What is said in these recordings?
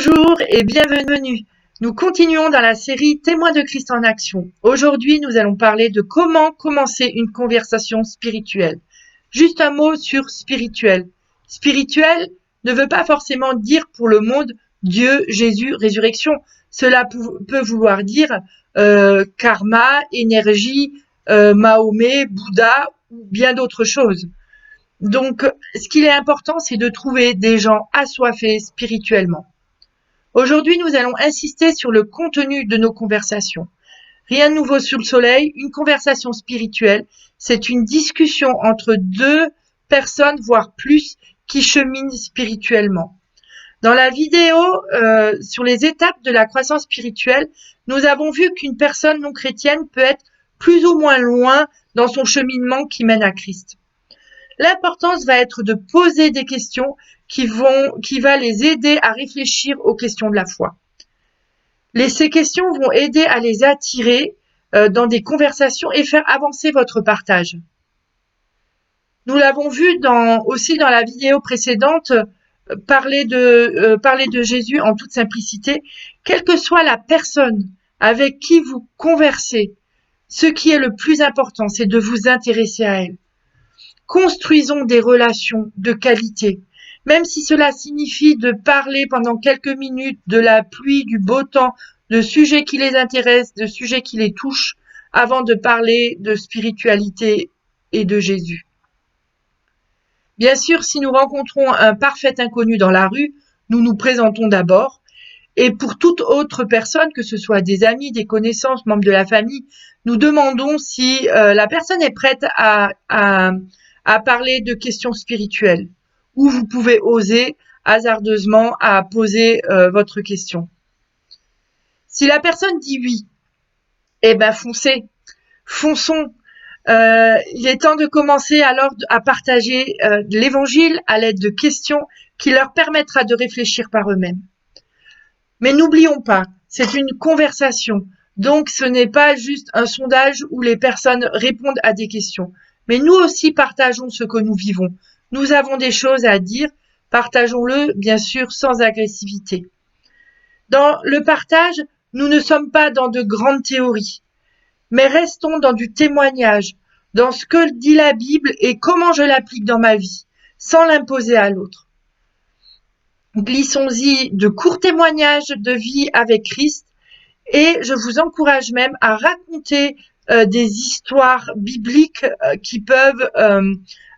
Bonjour et bienvenue. Nous continuons dans la série Témoins de Christ en action. Aujourd'hui, nous allons parler de comment commencer une conversation spirituelle. Juste un mot sur spirituel. Spirituel ne veut pas forcément dire pour le monde Dieu, Jésus, résurrection. Cela peut vouloir dire karma, énergie, Mahomet, Bouddha ou bien d'autres choses. Donc, ce qu'il est important, c'est de trouver des gens assoiffés spirituellement. Aujourd'hui, nous allons insister sur le contenu de nos conversations. Rien de nouveau sous le soleil, une conversation spirituelle, c'est une discussion entre deux personnes, voire plus, qui cheminent spirituellement. Dans la vidéo sur les étapes de la croissance spirituelle, nous avons vu qu'une personne non chrétienne peut être plus ou moins loin dans son cheminement qui mène à Christ. L'importance va être de poser des questions qui va les aider à réfléchir aux questions de la foi. Ces questions vont aider à les attirer dans des conversations et faire avancer votre partage. Nous l'avons vu aussi dans la vidéo précédente, parler de Jésus en toute simplicité. Quelle que soit la personne avec qui vous conversez, ce qui est le plus important, c'est de vous intéresser à elle. Construisons des relations de qualité, même si cela signifie de parler pendant quelques minutes de la pluie, du beau temps, de sujets qui les intéressent, de sujets qui les touchent, avant de parler de spiritualité et de Jésus. Bien sûr, si nous rencontrons un parfait inconnu dans la rue, nous nous présentons d'abord, et pour toute autre personne, que ce soit des amis, des connaissances, membres de la famille, nous demandons si la personne est prête à parler de questions spirituelles, ou vous pouvez oser hasardeusement à poser votre question. Si la personne dit oui, eh ben fonçons. Il est temps de commencer alors à partager l'évangile à l'aide de questions qui leur permettra de réfléchir par eux-mêmes. Mais n'oublions pas, c'est une conversation, donc ce n'est pas juste un sondage où les personnes répondent à des questions. Mais nous aussi partageons ce que nous vivons. Nous avons des choses à dire, partageons-le bien sûr sans agressivité. Dans le partage, nous ne sommes pas dans de grandes théories, mais restons dans du témoignage, dans ce que dit la Bible et comment je l'applique dans ma vie, sans l'imposer à l'autre. Glissons-y de courts témoignages de vie avec Christ et je vous encourage même à raconter des histoires bibliques qui peuvent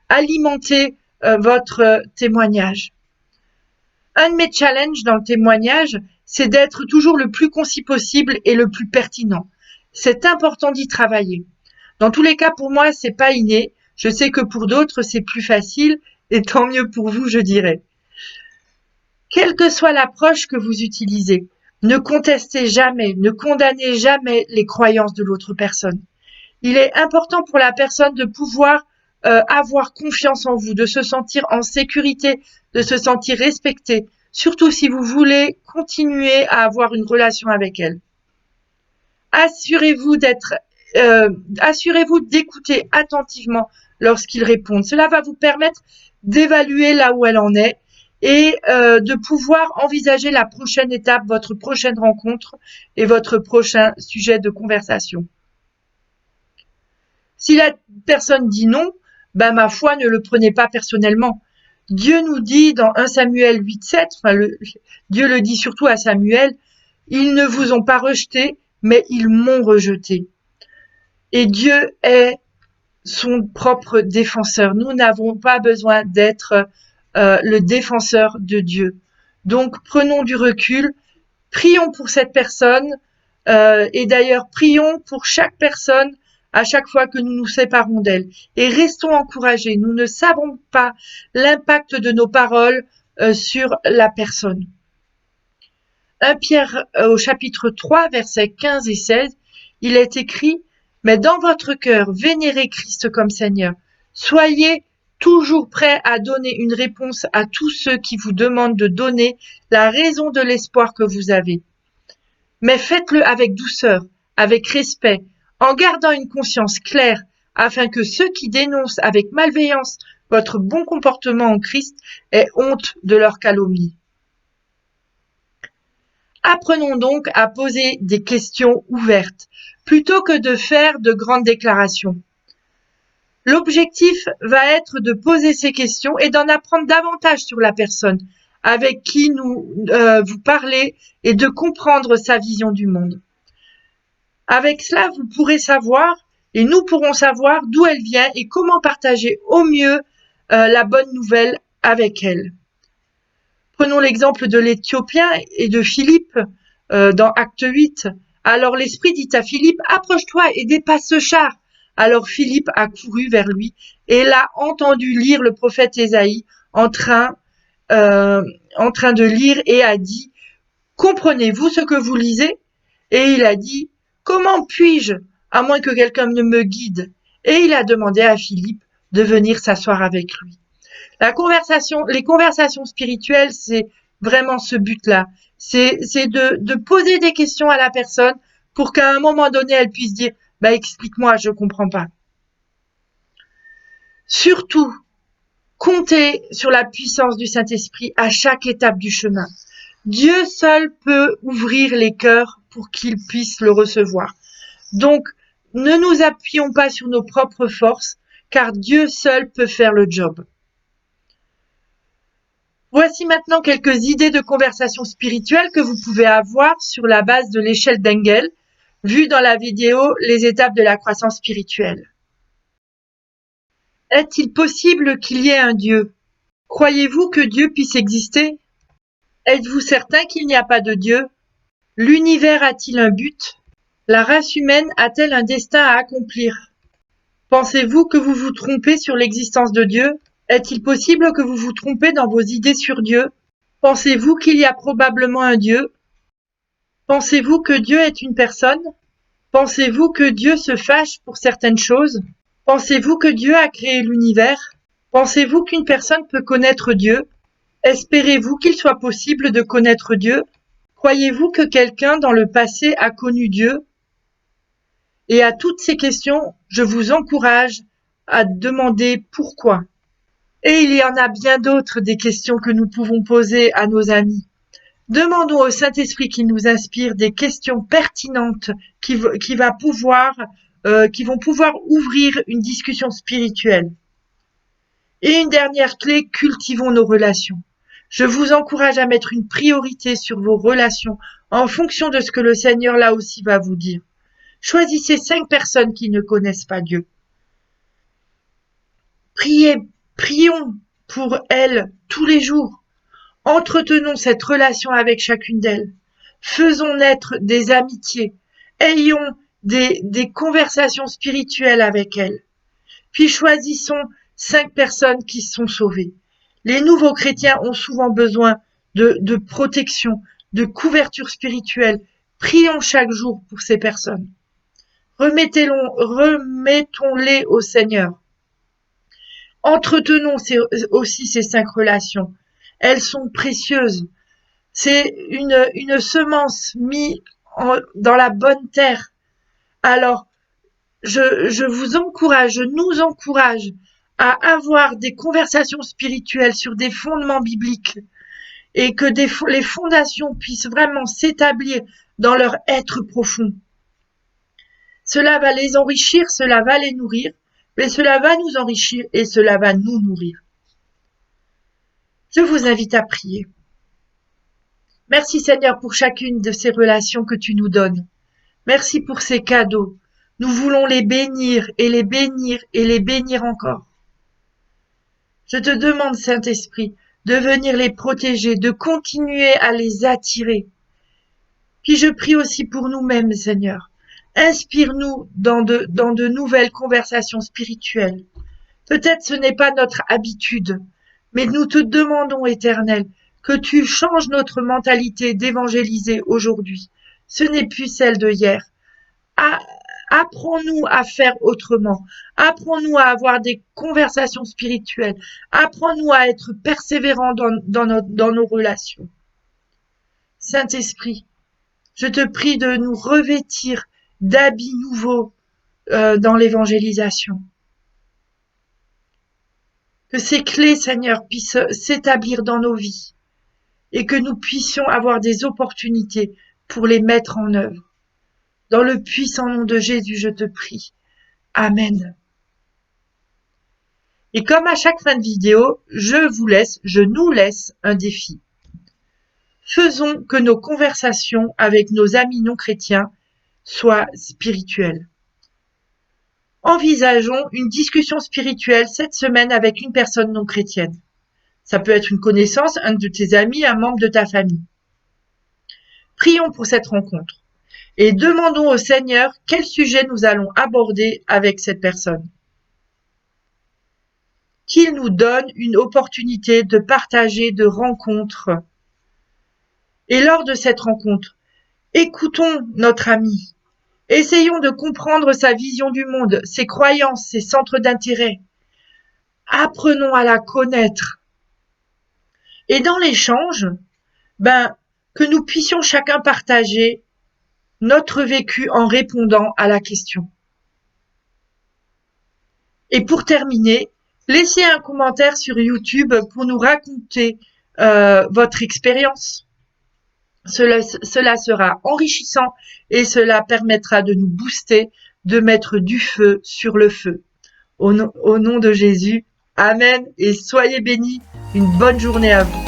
alimenter votre témoignage. Un de mes challenges dans le témoignage, c'est d'être toujours le plus concis possible et le plus pertinent. C'est important d'y travailler. Dans tous les cas, pour moi, c'est pas inné. Je sais que pour d'autres, c'est plus facile et tant mieux pour vous, je dirais. Quelle que soit l'approche que vous utilisez, ne contestez jamais, ne condamnez jamais les croyances de l'autre personne. Il est important pour la personne de pouvoir avoir confiance en vous, de se sentir en sécurité, de se sentir respectée, surtout si vous voulez continuer à avoir une relation avec elle. Assurez-vous d'écouter attentivement lorsqu'ils répondent. Cela va vous permettre d'évaluer là où elle en est et de pouvoir envisager la prochaine étape, votre prochaine rencontre et votre prochain sujet de conversation. Si la personne dit non, ma foi, ne le prenez pas personnellement. Dieu nous dit dans 1 Samuel 8,7, Dieu le dit surtout à Samuel, ils ne vous ont pas rejeté, mais ils m'ont rejeté. Et Dieu est son propre défenseur. Nous n'avons pas besoin d'être le défenseur de Dieu. Donc, prenons du recul, prions pour cette personne et d'ailleurs, prions pour chaque personne à chaque fois que nous nous séparons d'elle. Et restons encouragés. Nous ne savons pas l'impact de nos paroles sur la personne. 1 Pierre au chapitre 3, versets 15 et 16, il est écrit « Mais dans votre cœur, vénérez Christ comme Seigneur. Soyez toujours prêts à donner une réponse à tous ceux qui vous demandent de donner la raison de l'espoir que vous avez. Mais faites-le avec douceur, avec respect, en gardant une conscience claire, afin que ceux qui dénoncent avec malveillance votre bon comportement en Christ aient honte de leur calomnie. » Apprenons donc à poser des questions ouvertes, plutôt que de faire de grandes déclarations. L'objectif va être de poser ces questions et d'en apprendre davantage sur la personne avec qui vous parlez et de comprendre sa vision du monde. Avec cela, vous pourrez savoir et nous pourrons savoir d'où elle vient et comment partager au mieux la bonne nouvelle avec elle. Prenons l'exemple de l'Éthiopien et de Philippe dans Acte 8. Alors l'Esprit dit à Philippe, approche-toi et dépasse ce char. Alors Philippe a couru vers lui et l'a entendu lire le prophète Ésaïe en train de lire et a dit, comprenez-vous ce que vous lisez? Et il a dit, comment puis-je, à moins que quelqu'un ne me guide? Et il a demandé à Philippe de venir s'asseoir avec lui. Les conversations spirituelles, c'est vraiment ce but-là. C'est de poser des questions à la personne pour qu'à un moment donné, elle puisse dire, explique-moi, je comprends pas. Surtout, comptez sur la puissance du Saint-Esprit à chaque étape du chemin. Dieu seul peut ouvrir les cœurs pour qu'ils puissent le recevoir. Donc, ne nous appuyons pas sur nos propres forces, car Dieu seul peut faire le job. Voici maintenant quelques idées de conversation spirituelle que vous pouvez avoir sur la base de l'échelle d'Engel, vue dans la vidéo Les étapes de la croissance spirituelle. Est-il possible qu'il y ait un Dieu? Croyez-vous que Dieu puisse exister? Êtes-vous certain qu'il n'y a pas de Dieu? L'univers a-t-il un but? La race humaine a-t-elle un destin à accomplir? Pensez-vous que vous vous trompez sur l'existence de Dieu? Est-il possible que vous vous trompez dans vos idées sur Dieu? Pensez-vous qu'il y a probablement un Dieu? Pensez-vous que Dieu est une personne? Pensez-vous que Dieu se fâche pour certaines choses? Pensez-vous que Dieu a créé l'univers? Pensez-vous qu'une personne peut connaître Dieu? Espérez-vous qu'il soit possible de connaître Dieu? Croyez-vous que quelqu'un dans le passé a connu Dieu? Et à toutes ces questions, je vous encourage à demander pourquoi. Et il y en a bien d'autres des questions que nous pouvons poser à nos amis. Demandons au Saint-Esprit qu'il nous inspire des questions pertinentes qui vont pouvoir ouvrir une discussion spirituelle. Et une dernière clé, cultivons nos relations. Je vous encourage à mettre une priorité sur vos relations en fonction de ce que le Seigneur là aussi va vous dire. Choisissez 5 personnes qui ne connaissent pas Dieu. Prions pour elles tous les jours. Entretenons cette relation avec chacune d'elles. Faisons naître des amitiés. Ayons des conversations spirituelles avec elles. Puis choisissons 5 personnes qui sont sauvées. Les nouveaux chrétiens ont souvent besoin de protection, de couverture spirituelle. Prions chaque jour pour ces personnes. Remettons-les au Seigneur. Entretenons aussi ces 5 relations. Elles sont précieuses. C'est une semence mise dans la bonne terre. Alors, je nous encourage à avoir des conversations spirituelles sur des fondements bibliques et que les fondations puissent vraiment s'établir dans leur être profond. Cela va les enrichir, cela va les nourrir, mais cela va nous enrichir et cela va nous nourrir. Je vous invite à prier. Merci Seigneur pour chacune de ces relations que tu nous donnes. Merci pour ces cadeaux. Nous voulons les bénir et les bénir et les bénir encore. Je te demande, Saint-Esprit, de venir les protéger, de continuer à les attirer. Puis je prie aussi pour nous-mêmes, Seigneur. Inspire-nous dans de nouvelles conversations spirituelles. Peut-être ce n'est pas notre habitude, mais nous te demandons, Éternel, que tu changes notre mentalité d'évangéliser aujourd'hui. Ce n'est plus celle de hier. Apprends-nous à faire autrement. Apprends-nous à avoir des conversations spirituelles. Apprends-nous à être persévérants dans nos relations. Saint-Esprit, je te prie de nous revêtir d'habits nouveaux dans l'évangélisation. Que ces clés, Seigneur, puissent s'établir dans nos vies et que nous puissions avoir des opportunités pour les mettre en œuvre. Dans le puissant nom de Jésus, je te prie. Amen. Et comme à chaque fin de vidéo, je nous laisse un défi. Faisons que nos conversations avec nos amis non chrétiens soient spirituelles. Envisageons une discussion spirituelle cette semaine avec une personne non chrétienne. Ça peut être une connaissance, un de tes amis, un membre de ta famille. Prions pour cette rencontre et demandons au Seigneur quel sujet nous allons aborder avec cette personne. Qu'il nous donne une opportunité de partager, de rencontres. Et lors de cette rencontre, écoutons notre ami. Essayons de comprendre sa vision du monde, ses croyances, ses centres d'intérêt. Apprenons à la connaître. Et dans l'échange, que nous puissions chacun partager notre vécu en répondant à la question. Et pour terminer, laissez un commentaire sur YouTube pour nous raconter votre expérience. Cela sera enrichissant et cela permettra de nous booster, de mettre du feu sur le feu. Au nom de Jésus, Amen et soyez bénis. Une bonne journée à vous.